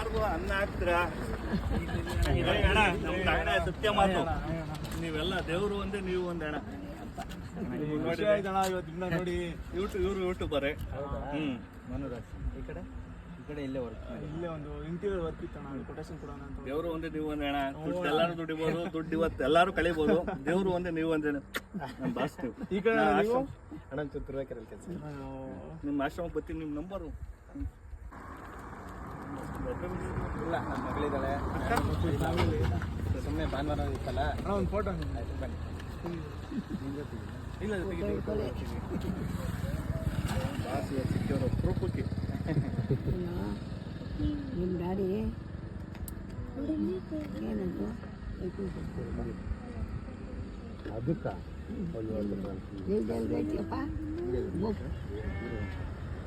ಎಲ್ಲಾರ್ಗು ಅನ್ನ ಹಾಕ್ತೀರಾ ಅಣ್ಣ ನಮ್ದು ಅಣ್ಣ ಸತ್ಯ ಮಾತು ನೀವೆಲ್ಲ ದೇವ್ರು ಒಂದೇ ನೀವು ಒಂದೇ ಅಣ್ಣ ನೋಡಿ ಇವರು ಯೂಟ್ಯೂಬರೇ ಮನೋರಾಜ್ ಈ ಕಡೆ ಇಲ್ಲೇ ವರ್ಕ್ ಇಲ್ಲೇ ಒಂದು ಇಂಟೀರಿಯರ್ ವರ್ಕ್ ಇತ್ತು ಅಣ್ಣ ಕೊಟೇಶನ್ ಕೊಡೋಣ ಅಂತ ದೇವ್ರು ಒಂದೇ ನೀವು ಒಂದೇ ಅಣ್ಣ ದುಡ್ಡು ಎಲ್ಲಾರು ದುಡಿಬೋದು ದುಡ್ಡು ಇವತ್ತು ಎಲ್ಲಾರು ಕಳಿಬೋದು ದೇವ್ರು ಒಂದೇ ನೀವು ಒಂದೇ ನಮ್ಮ ಬಾಸ್ತೀವಿ ಈ ಕಡೆ ನೀವು ಅಣ್ಣ ತುರ್ಬೇಕಲ್ಲ ಕೆಲಸ ನಿಮ್ಮ ಆಶ್ರಮ ಬರ್ತೀನಿ ನಿಮ್ಮ ನಂಬರು ಇಲ್ಲ ನಮ್ಮ ಮಗಳಿದ್ದಾಳೆ ಸುಮ್ಮನೆ ಭಾನುವಾರ ಇತ್ತಲ್ಲ ಅಣ್ಣ ಒಂದು ಫೋಟೋ ಆಯ್ತು ಬನ್ನಿ ಇಲ್ಲ ಬಾಸ್ ಇವತ್ತು ಸಿಕ್ಕಿರೋ ಪ್ರೂಫಕ್ಕೆ ನಿಮ್ಮ ಡ್ಯಾಡಿ ಏನದು ಅದಕ್ಕ ಬೇಯ್ತಿಯಪ್ಪ